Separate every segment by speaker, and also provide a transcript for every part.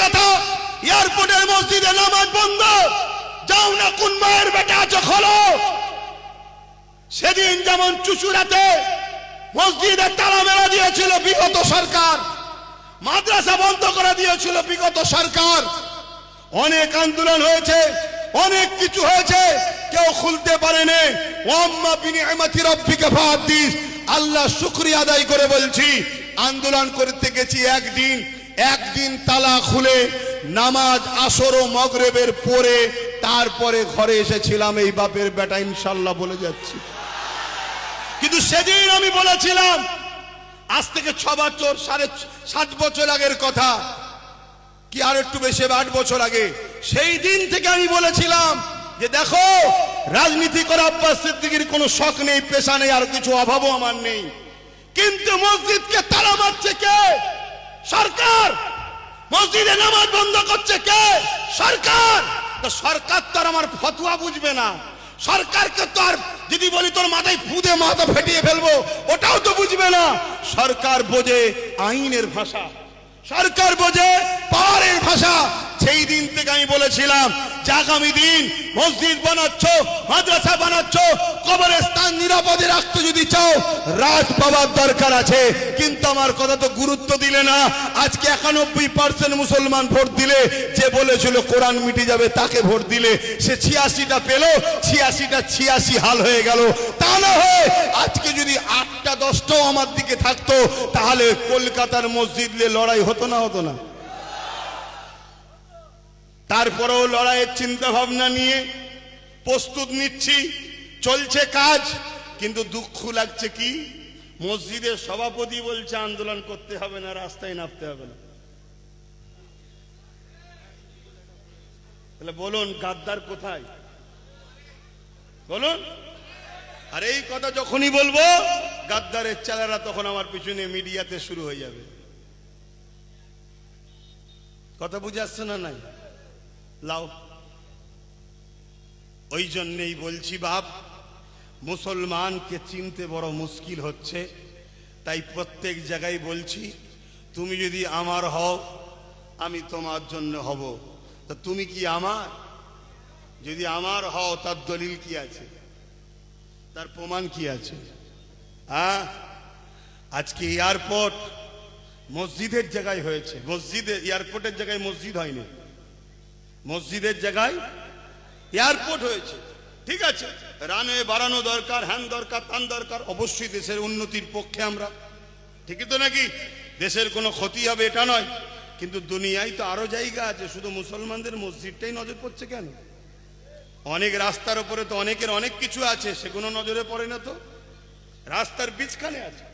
Speaker 1: কথা, এয়ারপোর্টের মসজিদে নামাজ বন্ধ, যাও না কোন মায়ের বেটা আছো খোলো। সেদিন যেমন চুচুড়াতে মসজিদে তালা মেলা দিয়েছিল বিগত সরকার, মাদ্রাসা বন্ধ করে দিয়েছিল বিগত সরকার, অনেক আন্দোলন হয়েছে, অনেক কিছু হয়েছে, কেউ খুলতে পারেনি। ওয়াম্মা বিনিআমাতি রাব্বিকা ফাহাদ্দিস, আল্লাহ শুকরিয়া আদায় করে বলছি, আন্দোলন করতে গেছি একদিন তালা খুলে নামাজ আসর ও মাগরিবের পরে তারপরে ঘরে এসেছিলাম। এই বাপের বেটা ইনশাআল্লাহ বলে যাচ্ছি। কিন্তু সেদিন আমি বলেছিলাম, আজ থেকে 6 বছর 7.5 বছর আগের কথা, কি আর একটু বেশি 8 বছর আগে, সেই দিন থেকে আমি বলেছিলাম যে দেখো, রাজনীতি করা আব্বাস সিদ্দিকীর কোনো শখ নেই, পেশা নেই, আর কিছু অভাবও আমার নেই, কিন্তু মসজিদকে তালা মারছে কে? সরকার। মসজিদে নামাজ বন্ধ করছে কে? সরকার। তো সরকার তো আর আমার ফতোয়া বুঝবে না, সরকারকে তো আর যদি বলি তোর মাথায় ফুদে মাথা ফেটিয়ে ফেলবো ওটাও তো বুঝবে না। সরকার বোঝে আইনের ভাষা, সরকার বোঝে পাওয়ারের ভাষা। সেই দিন থেকে আমি বলেছিলাম যে আগামী দিন মসজিদ বানাচ্ছ, মাদ্রাসা বানাচ্ছ, কবরস্থান নিরাপদে রাখতে যদি চাও রাত পাওয়ার দরকার আছে। কিন্তু আমার কথা তো গুরুত্ব দিলে না। আজকে 91% মুসলমান ভোট দিলে, যে বলেছিল কোরআন মিটে যাবে তাকে ভোট দিলে, সে 86টা পেল, 86টা 86 হাল হয়ে গেল। তা না হয় আজকে যদি 8টা 10টাও আমার দিকে থাকতো, তাহলে কলকাতার মসজিদ নিয়ে লড়াই হতো না? হতো না? তারপরেও লড়াইয়ের চিন্তা ভাবনা নিয়ে প্রস্তুত নিচ্ছি, চলছে কাজ। কিন্তু দুঃখ লাগছে কি, মসজিদের সভাপতি বলছে আন্দোলন করতে হবে না, রাস্তায় নামতে হবে না। তাহলে বলুন গাদ্দার কোথায়? বলুন। আর এই কথা যখনই বলবো গাদ্দারের চালারা তখন আমার পিছনে মিডিয়াতে শুরু হয়ে যাবে। কথা বুঝে আসছে না? নাই লাও। ওই জন্যই বলছি বাপ, মুসলমানকে চিনতে বড় মুশকিল হচ্ছে। তাই প্রত্যেক জায়গায় বলছি, তুমি যদি আমার হও আমি তোমার জন্য হব। তা তুমি কি আমার? যদি আমার হও তার দলিল কি আছে, তার প্রমাণ কি আছে? হ্যাঁ, আজকে এয়ারপোর্ট মসজিদের জায়গায় হয়েছে, মসজিদে এয়ারপোর্টের জায়গায় মসজিদ হয়নি, মসজিদের জায়গায় এয়ারপোর্ট হয়েছে। ঠিক আছে, রানওয়ে বাড়ানো দরকার, হ্যান দরকার, তান দরকার, অবশ্যই দেশের উন্নতির পক্ষে আমরা, ঠিকই তো নাকি? দেশের কোনো ক্ষতি হবে এটা নয়। কিন্তু দুনিয়ায় তো আরো জায়গা আছে, শুধু মুসলমানদের মসজিদটাই নজর পড়ছে কেন? অনেক রাস্তার উপরে তো অনেকের অনেক কিছু আছে, সেগুলো নজরে পড়ে না তো। রাস্তার বীজখানে আছে,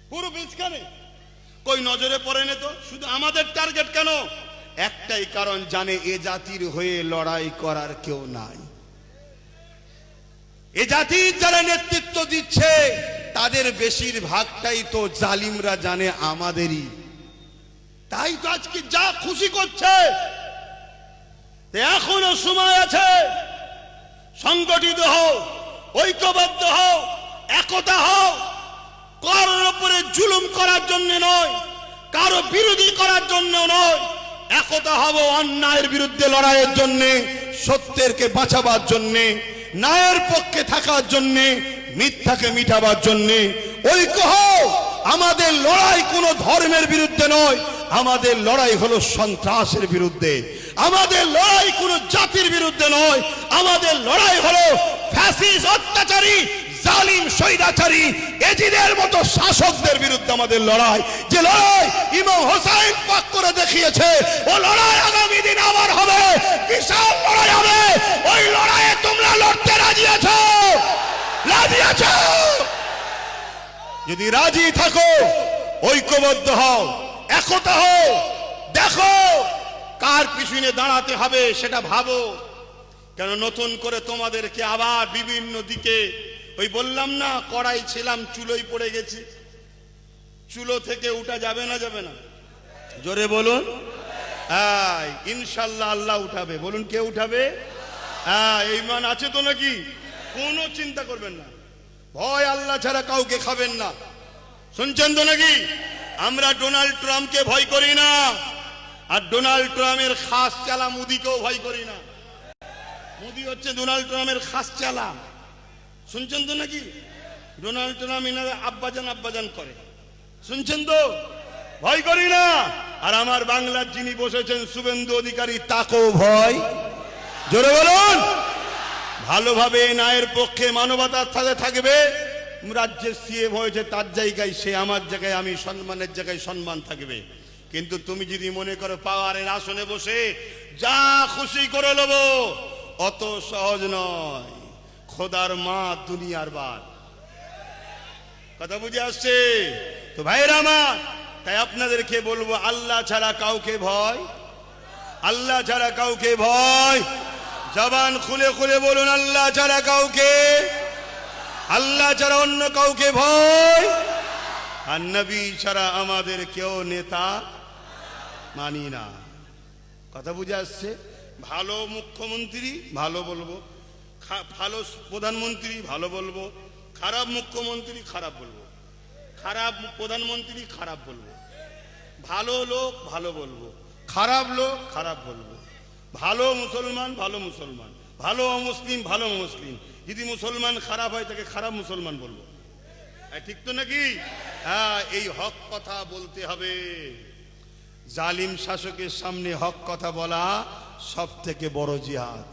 Speaker 1: পুরো বীজখানে, কই নজরে পড়ে না তো। শুধু আমাদের টার্গেট কেন? একটাই কারণ, জানে এ জাতির হয়ে লড়াই করার কেউ নাই। এ জাতির যারা নেতৃত্ব দিচ্ছে তাদের বেশিরভাগটাই তো জালিমরা জানে আমাদেরই। তাই তো আজকে যা খুশি করছে। এখনো সময় আছে, সংগঠিত হও, ঐক্যবদ্ধ হও, একতা হও। কারোর উপরে জুলুম করার জন্য নয়, কারো বিরোধী করার জন্য নয়, একতা হব অন্যায়ের বিরুদ্ধে লড়াইয়ের জন্য, সত্যেরকে বাঁচাবার জন্য, ন্যায়ের পক্ষে থাকার জন্য, মিথ্যাকে মিটাবার জন্য। ঐক্য হও। আমাদের লড়াই কোনো ধর্মের বিরুদ্ধে নয়, আমাদের লড়াই হলো সন্ত্রাসের বিরুদ্ধে। আমাদের লড়াই কোনো জাতির বিরুদ্ধে নয়, আমাদের লড়াই হলো ফ্যাসিস্ট, অত্যাচারী, জালিম, স্বৈরাচারী, এজিদের মতো শাসকদের বিরুদ্ধে আমাদের লড়াই। যে লড়াই ইমাম হোসেন পাক করে দেখিয়েছে, ও লড়াই আগামী দিন আবার হবে, বিশাল লড়াই হবে। ওই লড়াইয়ে তোমরা লড়তে রাজি আছো? রাজি আছো? যদি রাজি থাকো, ঐক্যবদ্ধ হও, একতা হও। দেখো কার পিছনে দাঁড়াতে হবে সেটা ভাবো। কেন নতুন করে তোমাদেরকে আবার বিভিন্ন দিকে, ওই বললাম না কড়াই ছিলাম চুলোই পড়ে গেছি, চুলো থেকে উঠা যাবে না? যাবে না? জোরে বলুন। হ্যাঁ, ইনশাল্লাহ আল্লাহ উঠাবে। বলুন কে উঠাবে? হ্যাঁ, ঈমান আছে তো নাকি? কোনো চিন্তা করবেন না, ভয় আল্লাহ ছাড়া কাউকে খাবেন না। শুনছেন তো নাকি? আমরা ডোনাল্ড ট্রাম্পকে ভয় করি না, আর ডোনাল্ড ট্রাম্পের খাস চালা মোদিকেও ভয় করি না। মোদি হচ্ছে ডোনাল্ড ট্রাম্পের খাস চালা, শুনছেন তো নাকি? ডোনাল্ড ট্রাম্প এনারা আব্বাজান আব্বাজান করে, শুনছেন তো? ভয় করি না। আর আমার বাংলার যিনি বসেছেন শুভেন্দু অধিকারী, তাকেও ভয়। জোরে বলুন। ভালোভাবে ন্যায়ের পক্ষে মানবতার সাথে থাকবে। রাজ্যের সিএম হয়েছে, তার জায়গায় সে, আমার জায়গায় আমি, সম্মানের জায়গায় সম্মান থাকবে। কিন্তু তুমি যদি মনে করো পাওয়ারের আসনে বসে যা খুশি করে নেব, অত সহজ নয়। খোদার মা দুনিয়ার বাদ। কথা বুঝে আসছে তো ভাইরা আমার? তাই আপনাদেরকে বলবো, আল্লাহ ছাড়া কাউকে ভয়, আল্লাহ ছাড়া কাউকে ভয়। জবান খুলে খুলে বলুন, আল্লাহ ছাড়া কাউকে, আল্লাহ ছাড়া অন্য কাউকে ভয়। আর নবী ছাড়া আমাদের কেউ নেতা মানি না। কথা বুঝে আসছে? ভালো মুখ্যমন্ত্রী ভালো বলবো, ভালো প্রধানমন্ত্রী ভালো বলবো, খারাপ মুখ্যমন্ত্রী খারাপ বলবো, খারাপ প্রধানমন্ত্রী খারাপ বলবো, ভালো লোক ভালো বলবো, খারাপ লোক খারাপ বলবো, ভালো মুসলমান ভালো মুসলমান, ভালো অমুসলিম ভালো মুসলিম। যদি মুসলমান খারাপ হয় তাকে খারাপ মুসলমান বলবো, ঠিক তো নাকি? হ্যাঁ, এই হক কথা বলতে হবে। জালিম শাসকের সামনে হক কথা বলা সব থেকে বড় জিহাদ।